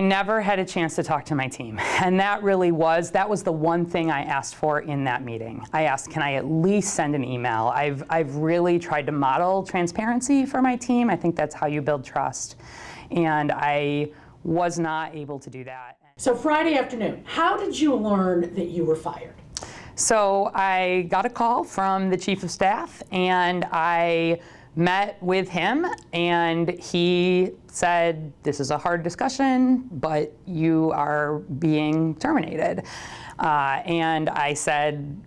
never had a chance to talk to my team. And that was the one thing I asked for in that meeting. I asked, can I at least send an email? I've really tried to model transparency for my team. I think that's how you build trust. And I was not able to do that. So Friday afternoon, how did you learn that you were fired? So I got a call from the chief of staff, and I met with him, and he said, this is a hard discussion, but you are being terminated. And I said,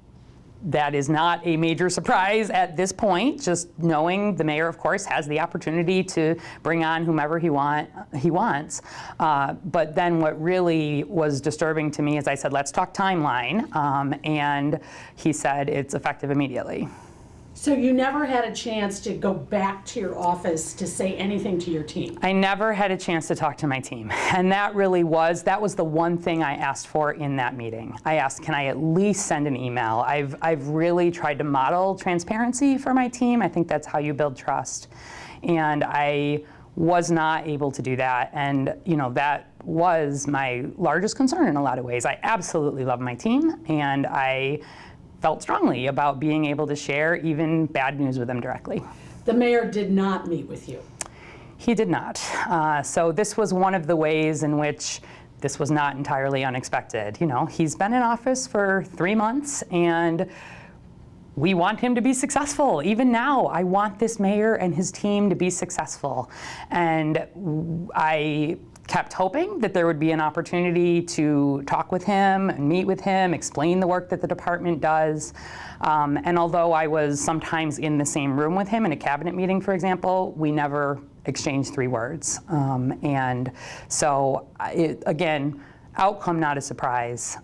that is not a major surprise at this point, just knowing the mayor, of course, has the opportunity to bring on whomever he wants. But then what really was disturbing to me is I said, let's talk timeline. And he said, it's effective immediately. So you never had a chance to go back to your office to say anything to your team? I never had a chance to talk to my team. And that was the one thing I asked for in that meeting. I asked, can I at least send an email? I've really tried to model transparency for my team. I think that's how you build trust. And I was not able to do that. And that was my largest concern in a lot of ways. I absolutely love my team, and I felt strongly about being able to share even bad news with them directly. The mayor did not meet with you? He did not. So this was one of the ways in which this was not entirely unexpected. He's been in office for 3 months, and we want him to be successful. Even now, I want this mayor and his team to be successful. And I kept hoping that there would be an opportunity to talk with him and meet with him, explain the work that the department does. And although I was sometimes in the same room with him in a cabinet meeting, for example, we never exchanged 3 words. And so, again, outcome not a surprise,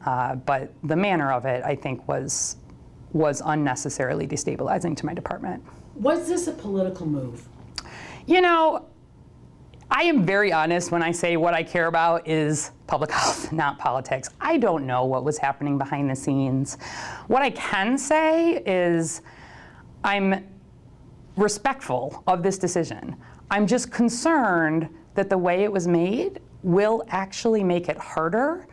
but the manner of it, I think, was unnecessarily destabilizing to my department. Was this a political move? I am very honest when I say what I care about is public health, not politics. I don't know what was happening behind the scenes. What I can say is I'm respectful of this decision. I'm just concerned that the way it was made will actually make it harder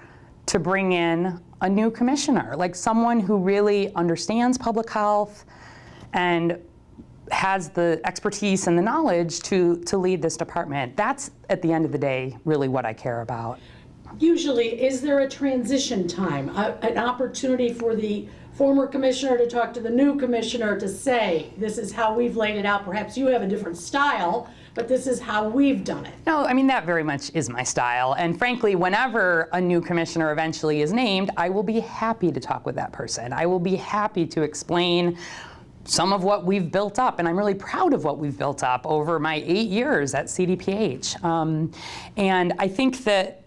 to bring in a new commissioner, like someone who really understands public health and has the expertise and the knowledge to lead this department. That's, at the end of the day, really what I care about. Usually, is there a transition time, an opportunity for the former commissioner to talk to the new commissioner to say, this is how we've laid it out? Perhaps you have a different style, but this is how we've done it. No, I mean, that very much is my style. And frankly, whenever a new commissioner eventually is named, I will be happy to talk with that person. I will be happy to explain some of what we've built up, and I'm really proud of what we've built up over my 8 years at CDPH. And I think that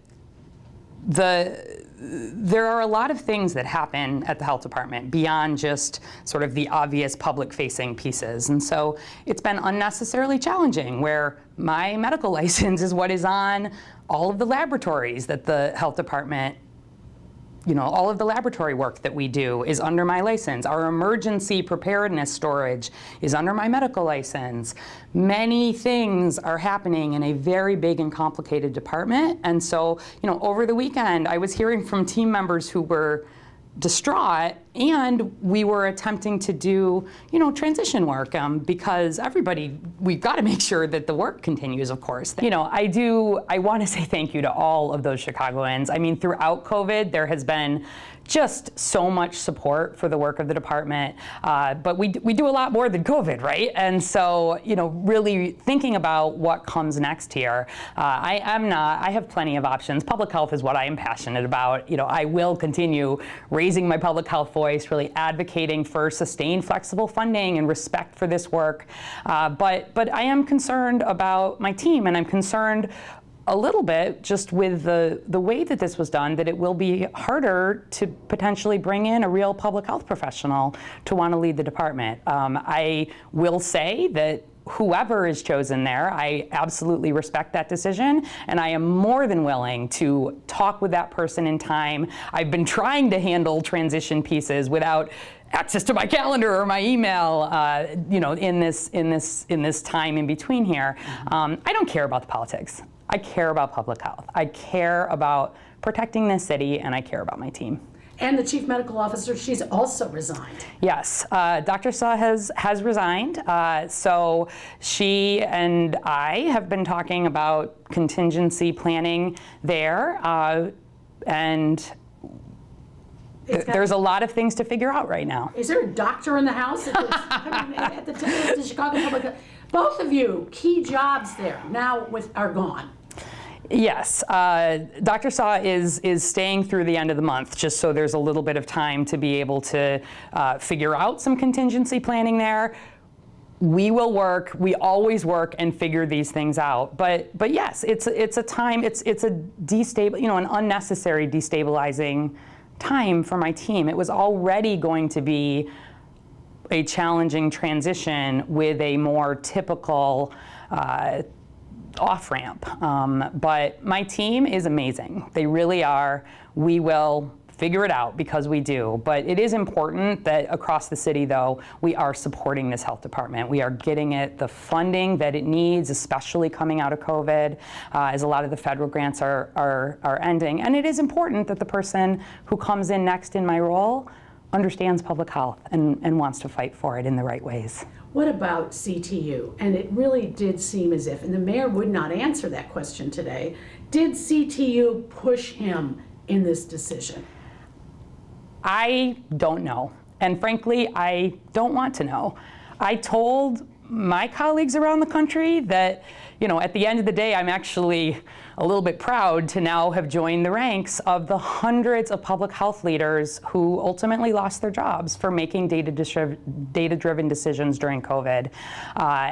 there are a lot of things that happen at the health department beyond just sort of the obvious public-facing pieces. And so it's been unnecessarily challenging, where my medical license is what is on all of the laboratories that the health department, all of the laboratory work that we do is under my license. Our emergency preparedness storage is under my medical license. Many things are happening in a very big and complicated department. And so, over the weekend, I was hearing from team members who were distraught, and we were attempting to do, transition work because we've got to make sure that the work continues, of course. I want to say thank you to all of those Chicagoans. I mean, throughout COVID, there has been just so much support for the work of the department, but we do a lot more than COVID, right? And so, really thinking about what comes next here, I have plenty of options. Public health is what I am passionate about. I will continue raising my public health voice, really advocating for sustained, flexible funding and respect for this work. But I am concerned about my team, and I'm concerned a little bit just with the way that this was done, that it will be harder to potentially bring in a real public health professional to want to lead the department. I will say that whoever is chosen there, I absolutely respect that decision, and I am more than willing to talk with that person in time. I've been trying to handle transition pieces without access to my calendar or my email, in this time in between here. I don't care about the politics. I care about public health. I care about protecting this city, and I care about my team. And the chief medical officer, she's also resigned. Yes, Dr. Saw has resigned. So she and I have been talking about contingency planning there, and there's a lot of things to figure out right now. Is there a doctor in the house at the Chicago Public? Both of you, key jobs there now are gone. Yes, Dr. Saw is staying through the end of the month, just so there's a little bit of time to be able to figure out some contingency planning there. We will work. We always work and figure these things out. But yes, it's a time. It's a an unnecessary destabilizing time for my team. It was already going to be a challenging transition with a more typical off-ramp. But my team is amazing. They really are. We will figure it out because we do. But it is important that across the city, though, we are supporting this health department. We are getting it the funding that it needs, especially coming out of COVID, as a lot of the federal grants are ending. And it is important that the person who comes in next in my role understands public health and wants to fight for it in the right ways. What about CTU? And it really did seem as if, and the mayor would not answer that question today, did CTU push him in this decision? I don't know. And frankly, I don't want to know. I told my colleagues around the country that, at the end of the day, I'm actually a little bit proud to now have joined the ranks of the hundreds of public health leaders who ultimately lost their jobs for making data-driven decisions during COVID.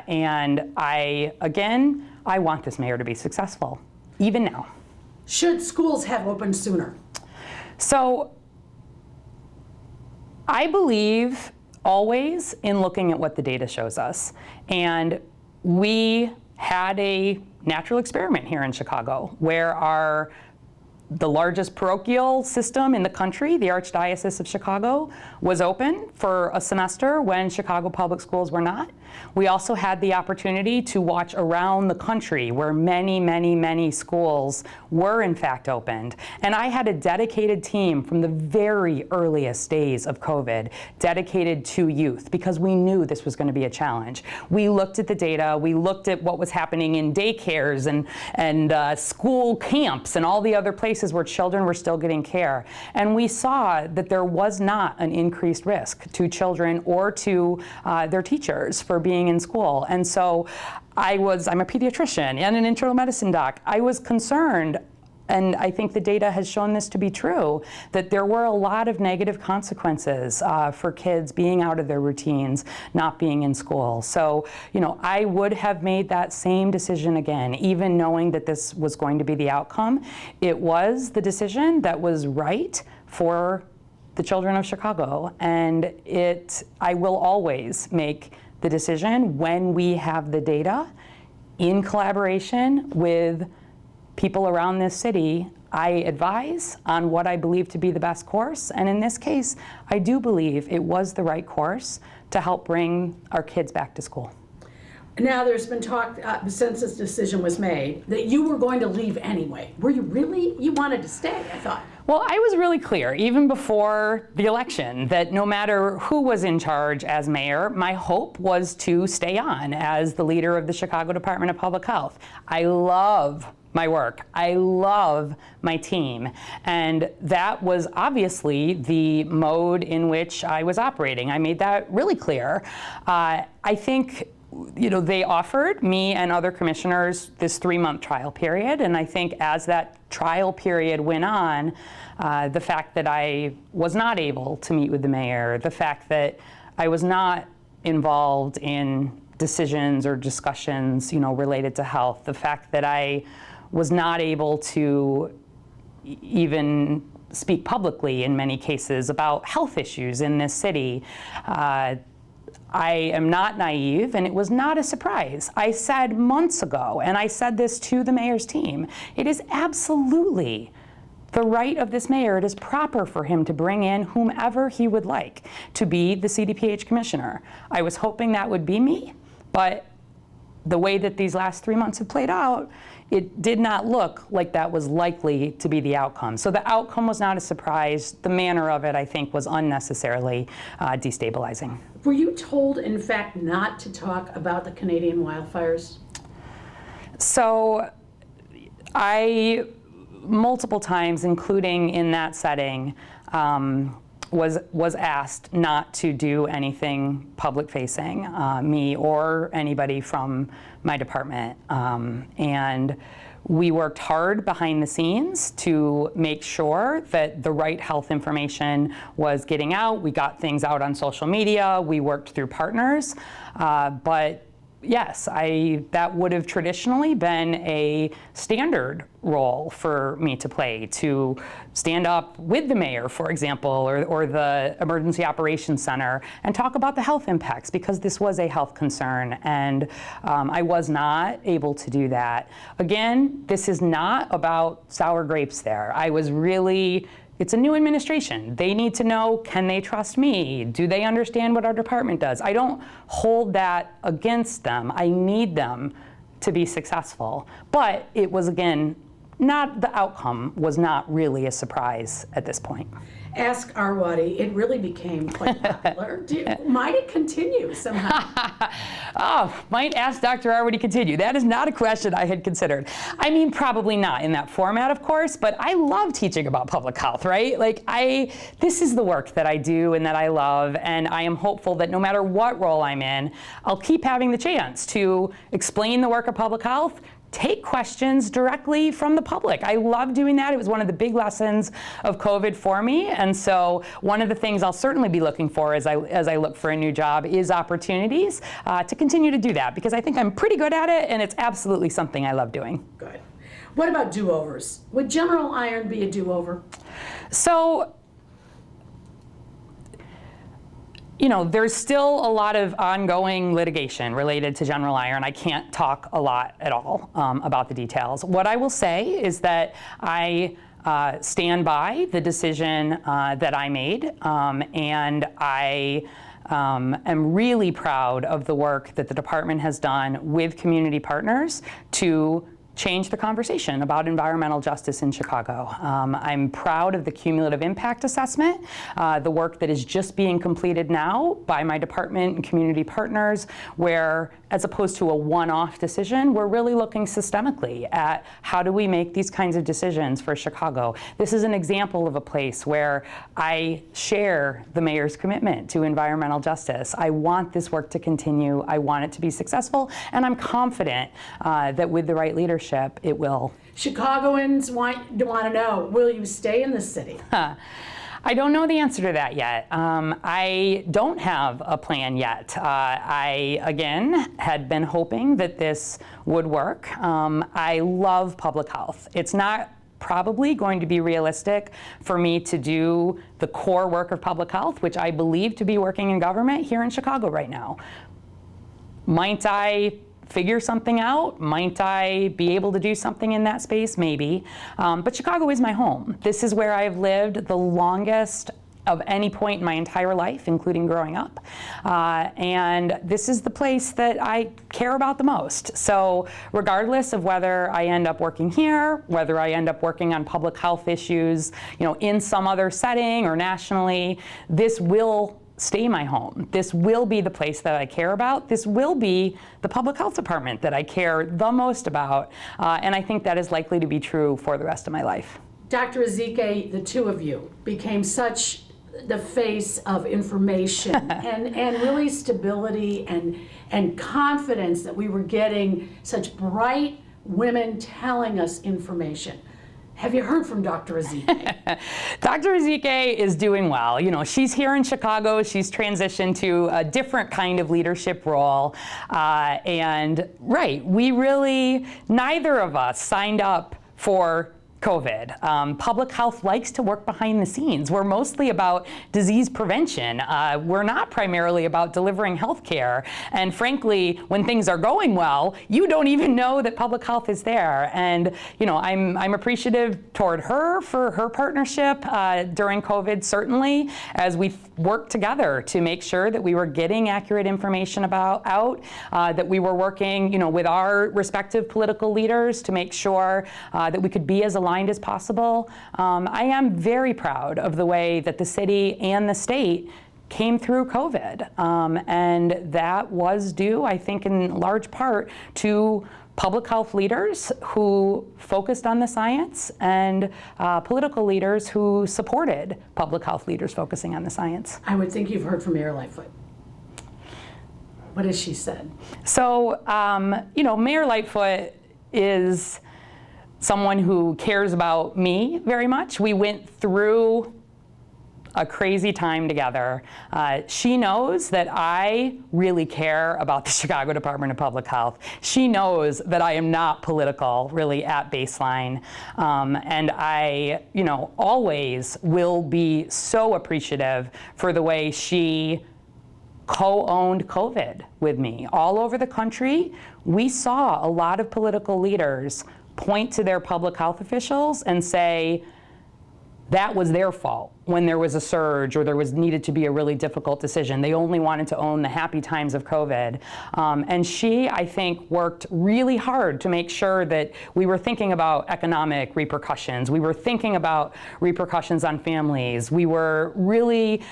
And I want this mayor to be successful, even now. Should schools have opened sooner? So I believe always in looking at what the data shows us. And we had a natural experiment here in Chicago where the largest parochial system in the country, the Archdiocese of Chicago, was open for a semester when Chicago public schools were not. We also had the opportunity to watch around the country where many, many, many schools were in fact opened. And I had a dedicated team from the very earliest days of COVID dedicated to youth because we knew this was going to be a challenge. We looked at the data, we looked at what was happening in daycares and school camps and all the other places where children were still getting care. And we saw that there was not an increased risk to children or to their teachers for being in school. And so I'm a pediatrician and an internal medicine doc. I was concerned, and I think the data has shown this to be true, that there were a lot of negative consequences for kids being out of their routines, not being in school. So, I would have made that same decision again, even knowing that this was going to be the outcome. It was the decision that was right for the children of Chicago, and I will always make the decision when we have the data in collaboration with people around this city. I advise on what I believe to be the best course, and in this case, I do believe it was the right course to help bring our kids back to school. Now, there's been talk since this decision was made that you were going to leave anyway. Were you really? You wanted to stay, I thought. Well, I was really clear, even before the election, that no matter who was in charge as mayor, my hope was to stay on as the leader of the Chicago Department of Public Health. I love my work. I love my team. And that was obviously the mode in which I was operating. I made that really clear. I think they offered me and other commissioners this 3-month trial period. And I think as that trial period went on, the fact that I was not able to meet with the mayor, the fact that I was not involved in decisions or discussions, related to health, the fact that I was not able to even speak publicly in many cases about health issues in this city. I am not naive, and it was not a surprise. I said months ago, and I said this to the mayor's team, it is absolutely the right of this mayor. It is proper for him to bring in whomever he would like to be the CDPH commissioner. I was hoping that would be me, but the way that these last 3 months have played out, it did not look like that was likely to be the outcome. So the outcome was not a surprise. The manner of it, I think, was unnecessarily destabilizing. Were you told, in fact, not to talk about the Canadian wildfires? So I, multiple times, including in that setting, was asked not to do anything public-facing, me or anybody from my department. And we worked hard behind the scenes to make sure that the right health information was getting out. We got things out on social media. We worked through partners. But yes, that would have traditionally been a standard role for me to play, to stand up with the mayor, for example, or the Emergency Operations Center and talk about the health impacts, because this was a health concern, and I was not able to do that. Again, this is not about sour grapes there. It's a new administration. They need to know, can they trust me? Do they understand what our department does? I don't hold that against them. I need them to be successful. But it was, again, the outcome was not really a surprise at this point. Ask Arwady, it really became quite popular. Might it continue somehow? Might Ask Dr. Arwady continue? That is not a question I had considered. I mean, probably not in that format, of course, but I love teaching about public health, right? This is the work that I do and that I love, and I am hopeful that no matter what role I'm in, I'll keep having the chance to explain the work of public health, take questions directly from the public. I love doing that. It was one of the big lessons of COVID for me. And so one of the things I'll certainly be looking for as I look for a new job is opportunities to continue to do that, because I think I'm pretty good at it, and it's absolutely something I love doing. Good. What about do-overs? Would General Iron be a do-over? So, there's still a lot of ongoing litigation related to General Iron. I can't talk a lot at all about the details. What I will say is that I stand by the decision that I made, and I am really proud of the work that the department has done with community partners to change the conversation about environmental justice in Chicago. I'm proud of the cumulative impact assessment, the work that is just being completed now by my department and community partners, where, as opposed to a one-off decision, we're really looking systemically at how do we make these kinds of decisions for Chicago. This is an example of a place where I share the mayor's commitment to environmental justice. I want this work to continue. I want it to be successful, and I'm confident that with the right leadership, it will. Chicagoans want to know, will you stay in the city? I don't know the answer to that yet. I don't have a plan yet. I, again, had been hoping that this would work. I love public health. It's not probably going to be realistic for me to do the core work of public health, which I believe to be working in government here in Chicago right now. Might I figure something out? Might I be able to do something in that space? Maybe. But Chicago is my home. This is where I've lived the longest of any point in my entire life, including growing up. And this is the place that I care about the most. So regardless of whether I end up working here, whether I end up working on public health issues, in some other setting or nationally, this will stay my home. This will be the place that I care about. This will be the public health department that I care the most about. And I think that is likely to be true for the rest of my life. Dr. Ezike, the two of you became such the face of information and really stability and confidence that we were getting such bright women telling us information. Have you heard from Dr. Ezike? Dr. Ezike is doing well. She's here in Chicago. She's transitioned to a different kind of leadership role. And neither of us signed up for COVID. Public health likes to work behind the scenes. We're mostly about disease prevention. We're not primarily about delivering health care. And frankly, when things are going well, you don't even know that public health is there. And I'm appreciative toward her for her partnership during COVID, certainly, as we worked together to make sure that we were getting accurate information out, that we were working with our respective political leaders to make sure that we could be as aligned as possible. I am very proud of the way that the city and the state came through COVID. And that was due, I think, in large part to public health leaders who focused on the science and political leaders who supported public health leaders focusing on the science. I would think you've heard from Mayor Lightfoot. What has she said? So, Mayor Lightfoot is someone who cares about me very much. We went through a crazy time together. She knows that I really care about the Chicago Department of Public Health. She knows that I am not political, really, at baseline. And I, always will be so appreciative for the way she co-owned COVID with me. All over the country, we saw a lot of political leaders point to their public health officials and say that was their fault when there was a surge or there needed to be a really difficult decision. They only wanted to own the happy times of COVID. And she, I think, worked really hard to make sure that we were thinking about economic repercussions. We were thinking about repercussions on families. We were really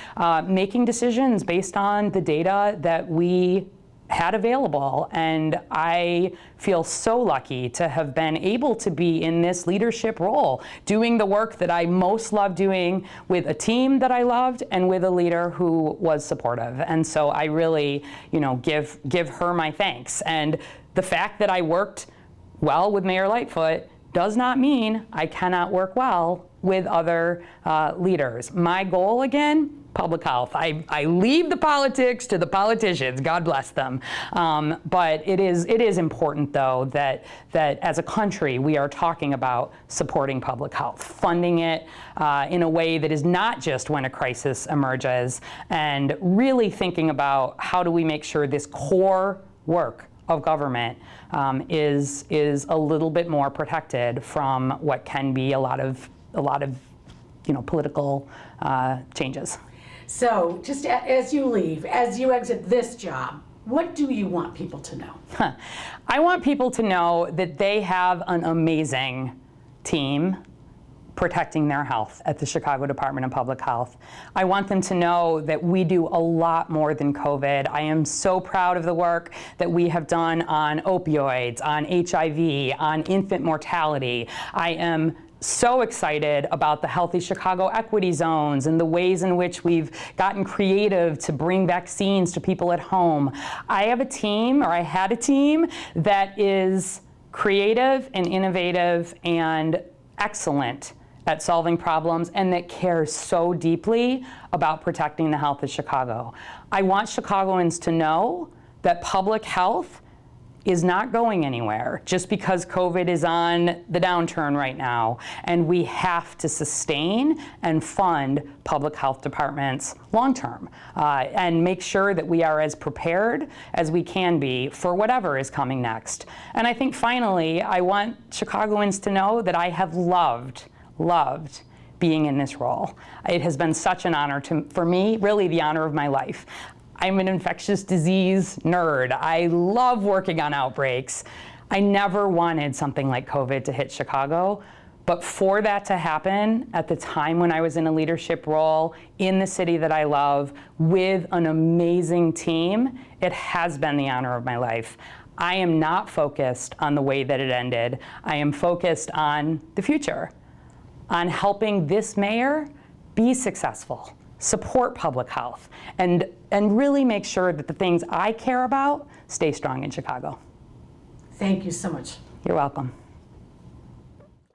making decisions based on the data that we had available. And I feel so lucky to have been able to be in this leadership role, doing the work that I most love doing with a team that I loved and with a leader who was supportive. And so I really, give her my thanks. And the fact that I worked well with Mayor Lightfoot does not mean I cannot work well with other leaders. My goal, again, public health. I leave the politics to the politicians, God bless them. But it is important, though, that as a country, we are talking about supporting public health, funding it in a way that is not just when a crisis emerges, and really thinking about how do we make sure this core work of government is a little bit more protected from what can be a lot of political changes. So, just as you leave, as you exit this job, what do you want people to know? I want people to know that they have an amazing team protecting their health at the Chicago Department of Public Health. I want them to know that we do a lot more than COVID. I am so proud of the work that we have done on opioids, on HIV, on infant mortality. I am so excited about the Healthy Chicago Equity Zones and the ways in which we've gotten creative to bring vaccines to people at home. I had a team that is creative and innovative and excellent at solving problems and that cares so deeply about protecting the health of Chicago. I want Chicagoans to know that public health is not going anywhere just because COVID is on the downturn right now. And we have to sustain and fund public health departments long-term and make sure that we are as prepared as we can be for whatever is coming next. And I think finally, I want Chicagoans to know that I have loved being in this role. It has been such an honor for me, really the honor of my life. I'm an infectious disease nerd. I love working on outbreaks. I never wanted something like COVID to hit Chicago, but for that to happen at the time when I was in a leadership role in the city that I love with an amazing team, it has been the honor of my life. I am not focused on the way that it ended. I am focused on the future, on helping this mayor be successful, support public health, and really make sure that the things I care about stay strong in Chicago. Thank you so much. You're welcome.